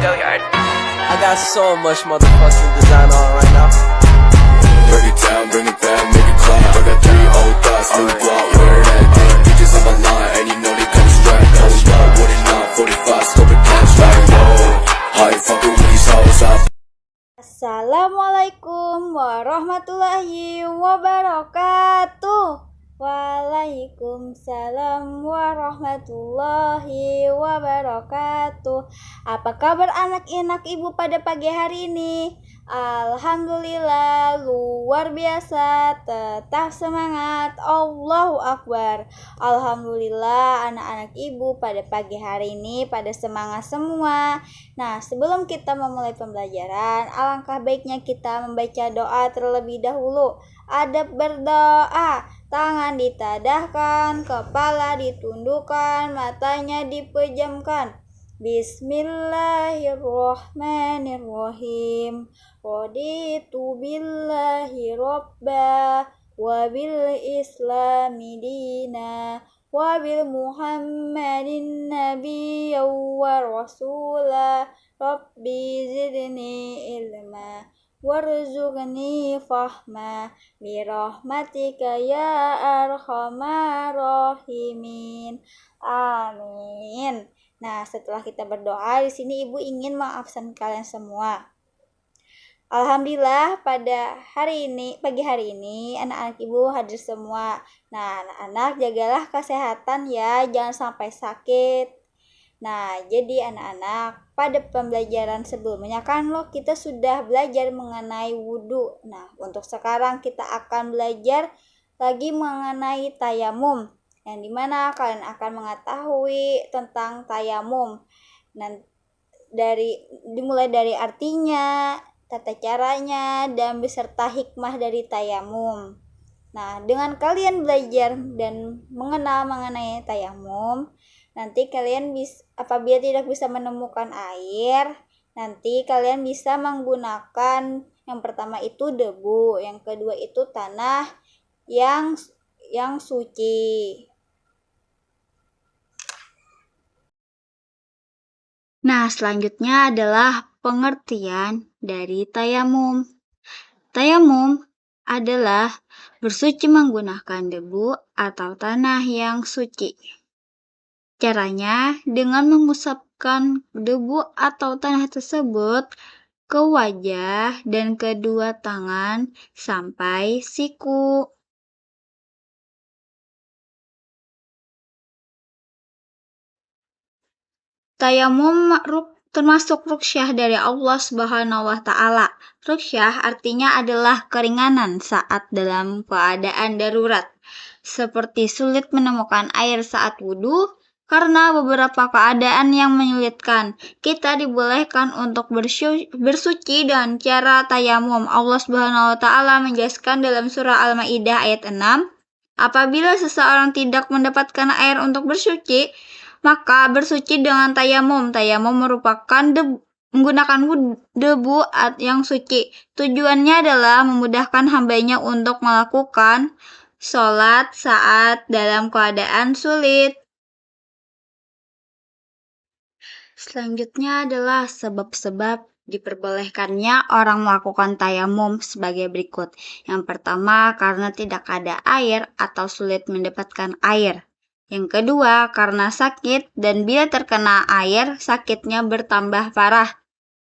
I got so much motherfucking design on right now. Break it down, bring it back, make it clap. I got 3 old thoughts, new block, where that thing. Bitches on my line, and you know they come straight. Hold up, what it not, 45, scope it cash like, whoa. How you fucking with these hoes up? Assalamualaikum warahmatullahi wabarakatuh. Waalaikumsalam warahmatullahi wabarakatuh. Apa kabar anak-anak ibu pada pagi hari ini? Alhamdulillah, luar biasa, tetap semangat, Allahu Akbar. Alhamdulillah anak-anak ibu pada pagi hari ini pada semangat semua. Nah, sebelum kita memulai pembelajaran, alangkah baiknya kita membaca doa terlebih dahulu. Adab berdoa, tangan ditadahkan, kepala ditundukkan, matanya dipejamkan. Bismillahirrahmanirrahim. Raditu billahi robba, wabil islami dina, wabil muhammadin nabiyya wa rasulah. Rabbi zidni ilma warzuqni fahma birahmatika ya arhamar rahimin. Amin. Nah, setelah kita berdoa, di sini ibu ingin mengabsen kalian semua. Alhamdulillah pada pagi hari ini anak-anak ibu hadir semua. Nah, anak-anak jagalah kesehatan ya, jangan sampai sakit. Nah, jadi anak-anak, pada pembelajaran sebelumnya kan kita sudah belajar mengenai wudhu. Nah, untuk sekarang kita akan belajar lagi mengenai tayamum, yang dimana kalian akan mengetahui tentang tayamum. Dan dimulai dari artinya, tata caranya, dan beserta hikmah dari tayamum. Nah, dengan kalian belajar dan mengenal mengenai tayamum, nanti kalian apabila tidak bisa menemukan air, nanti kalian bisa menggunakan yang pertama itu debu, yang kedua itu tanah yang suci. Nah, selanjutnya adalah pengertian dari tayamum. Tayamum adalah bersuci menggunakan debu atau tanah yang suci. Caranya dengan mengusapkan debu atau tanah tersebut ke wajah dan kedua tangan sampai siku. Tayamum termasuk ruqyah dari Allah Subhanahu wa Ta'ala. Ruqyah artinya adalah keringanan saat dalam keadaan darurat, seperti sulit menemukan air saat wudhu. Karena beberapa keadaan yang menyulitkan, kita dibolehkan untuk bersuci dengan cara tayamum. Allah Subhanahu wa Ta'ala menjelaskan dalam surah Al-Maidah ayat 6, apabila seseorang tidak mendapatkan air untuk bersuci, maka bersuci dengan tayamum. Tayamum merupakan menggunakan debu yang suci. Tujuannya adalah memudahkan hambanya untuk melakukan sholat saat dalam keadaan sulit. Selanjutnya adalah sebab-sebab diperbolehkannya orang melakukan tayamum sebagai berikut. Yang pertama, karena tidak ada air atau sulit mendapatkan air. Yang kedua, karena sakit dan bila terkena air, sakitnya bertambah parah.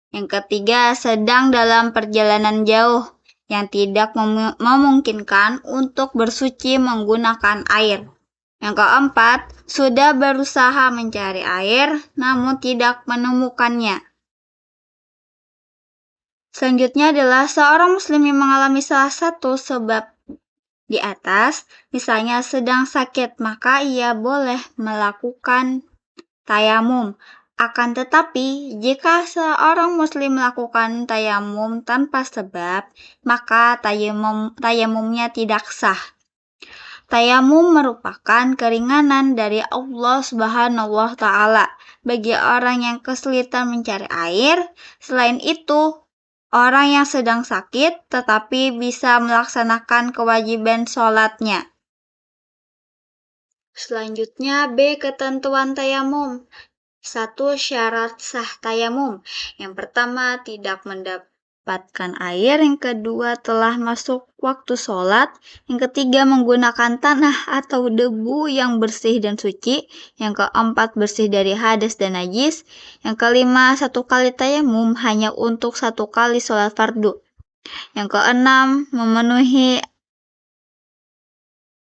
Yang ketiga, sedang dalam perjalanan jauh yang tidak memungkinkan untuk bersuci menggunakan air. Yang keempat, sudah berusaha mencari air namun tidak menemukannya. Selanjutnya adalah seorang muslim yang mengalami salah satu sebab di atas, misalnya sedang sakit, maka ia boleh melakukan tayamum. Akan tetapi, jika seorang muslim melakukan tayamum tanpa sebab, maka tayamumnya tidak sah. Tayamum merupakan keringanan dari Allah Subhanahu wa Ta'ala bagi orang yang kesulitan mencari air. Selain itu, orang yang sedang sakit tetapi bisa melaksanakan kewajiban sholatnya. Selanjutnya B. Ketentuan tayamum. 1. Syarat sah tayamum. Yang pertama, tidak mendapatkan air. Yang kedua, telah masuk waktu sholat. Yang ketiga, menggunakan tanah atau debu yang bersih dan suci. Yang keempat, bersih dari hadas dan najis. Yang kelima, 1 kali tayamum hanya untuk 1 kali sholat fardu. Yang keenam, memenuhi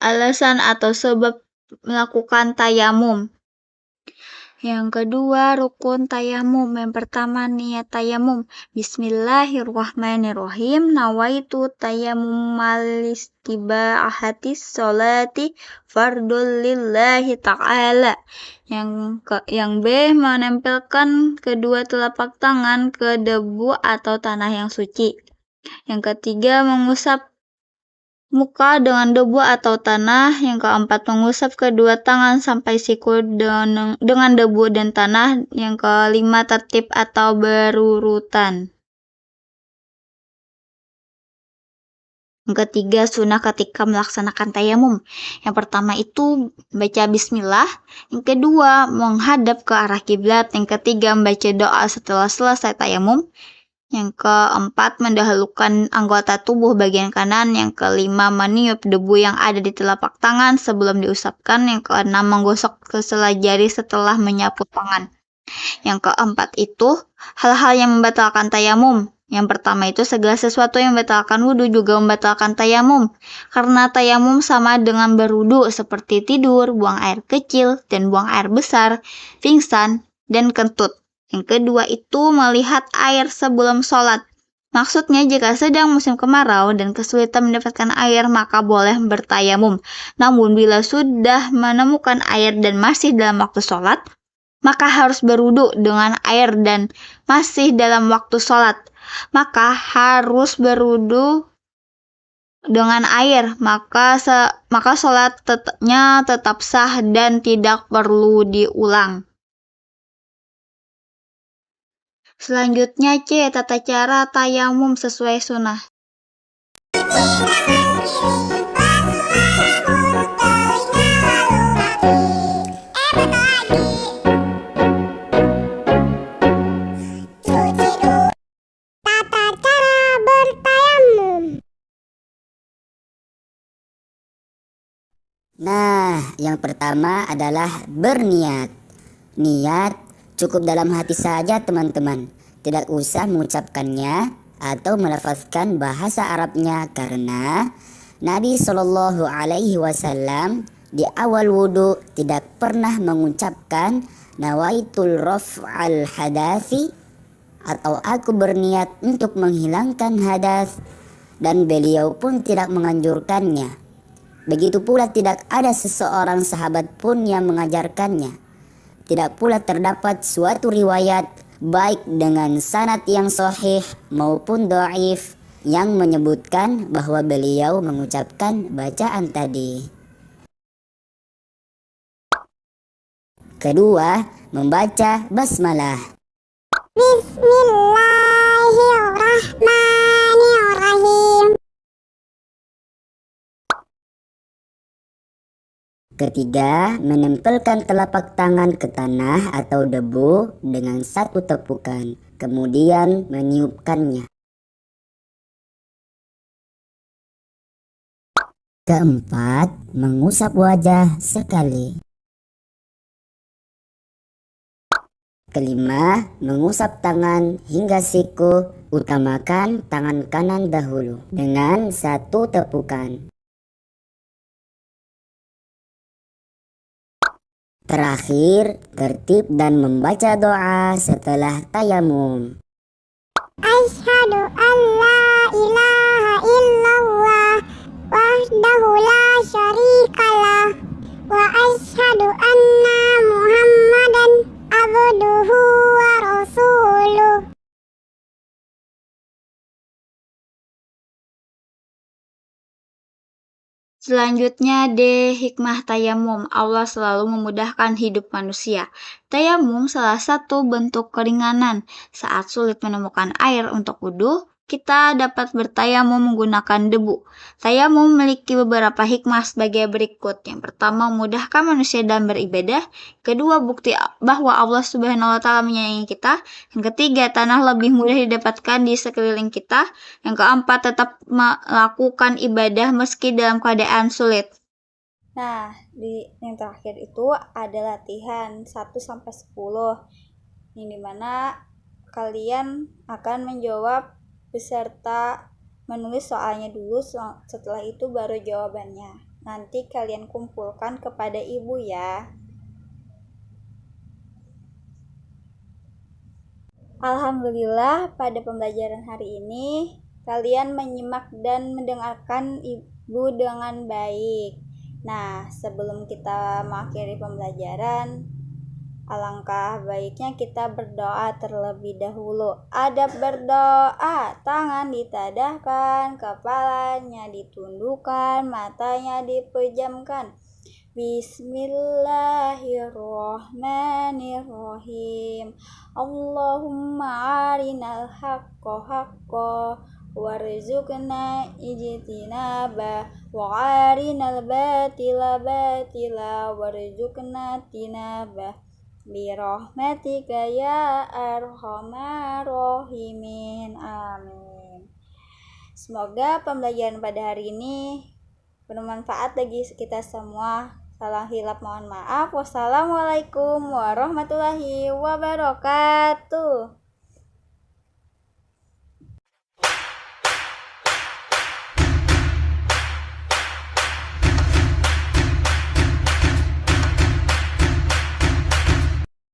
alasan atau sebab melakukan tayamum. Yang kedua, rukun tayamum. Yang pertama, niat tayamum. Bismillahirrahmanirrahim. Nawaitu tayamum malistibaahatis sholati fardul lillahi ta'ala. Yang B, menempelkan kedua telapak tangan ke debu atau tanah yang suci. Yang ketiga, mengusap muka dengan debu atau tanah. Yang keempat, mengusap kedua tangan sampai siku dengan debu dan tanah. Yang kelima, tertib atau berurutan. Yang ketiga, sunnah ketika melaksanakan tayamum. Yang pertama itu baca bismillah. Yang kedua, menghadap ke arah kiblat. Yang ketiga, membaca doa setelah selesai tayamum. Yang keempat, mendahulukan anggota tubuh bagian kanan. Yang kelima, meniup debu yang ada di telapak tangan sebelum diusapkan. Yang keenam, menggosok ke sela jari setelah menyapu tangan. Yang keempat itu, hal-hal yang membatalkan tayamum. Yang pertama itu, segala sesuatu yang membatalkan wudhu juga membatalkan tayamum. Karena tayamum sama dengan berwudhu, seperti tidur, buang air kecil, dan buang air besar, pingsan, dan kentut. Yang kedua itu, melihat air sebelum sholat. Maksudnya, jika sedang musim kemarau dan kesulitan mendapatkan air, maka boleh bertayamum. Namun, bila sudah menemukan air dan masih dalam waktu sholat, maka harus berwudu dengan air dan masih dalam waktu sholat. Maka harus berwudu dengan air, maka sholatnya tetap sah dan tidak perlu diulang. Selanjutnya C. Tata cara tayamum sesuai sunnah. Tata cara bertayamum. Nah, yang pertama adalah berniat. Niat cukup dalam hati saja, teman-teman. Tidak usah mengucapkannya atau melafazkan bahasa Arabnya, karena Nabi Shallallahu Alaihi Wasallam di awal wudhu tidak pernah mengucapkan nawaitul raf'al hadasi atau aku berniat untuk menghilangkan hadas, dan beliau pun tidak menganjurkannya. Begitu pula tidak ada seseorang sahabat pun yang mengajarkannya. Tidak pula terdapat suatu riwayat baik dengan sanad yang sahih maupun dhaif yang menyebutkan bahwa beliau mengucapkan bacaan tadi. Kedua, membaca basmalah. Bismillahirrahmanirrahim. Ketiga, menempelkan telapak tangan ke tanah atau debu dengan 1 tepukan, kemudian meniupkannya. Keempat, mengusap wajah sekali. Kelima, mengusap tangan hingga siku, utamakan tangan kanan dahulu dengan 1 tepukan. Terakhir, tertib dan membaca doa setelah tayamum. Asyhadu an la ilaha illallah wahdahu la syarikalah wa asyhadu anna Muhammadan abduhu wa rasuluh. Selanjutnya D. Hikmah tayamum. Allah selalu memudahkan hidup manusia. Tayamum salah satu bentuk keringanan. Saat sulit menemukan air untuk wudhu, kita dapat bertayamum menggunakan debu. Tayamum memiliki beberapa hikmah sebagai berikut. Yang pertama, memudahkan manusia dalam beribadah. Kedua, bukti bahwa Allah Subhanahu wa taala menyayangi kita. Yang ketiga, tanah lebih mudah didapatkan di sekeliling kita. Yang keempat, tetap melakukan ibadah meski dalam keadaan sulit. Nah, di yang terakhir itu ada latihan 1 sampai 10. Yang dimana kalian akan menjawab beserta menulis soalnya dulu, setelah itu baru jawabannya. Nanti kalian kumpulkan kepada ibu ya. Alhamdulillah, pada pembelajaran hari ini kalian menyimak dan mendengarkan ibu dengan baik. Nah, sebelum kita mengakhiri pembelajaran, alangkah baiknya kita berdoa terlebih dahulu. Adab berdoa, tangan ditadahkan, kepalanya ditundukkan, matanya dipejamkan. Bismillahirrahmanirrahim. Allahumma arinal haqqa haqqa warzuqna ijtinaba wa arinal batila batila warzuqna tinaba birahmatika ya arhamar rahimin. Amin. Semoga pembelajaran pada hari ini bermanfaat bagi kita semua. Salah hilap mohon maaf. Wassalamualaikum warahmatullahi wabarakatuh.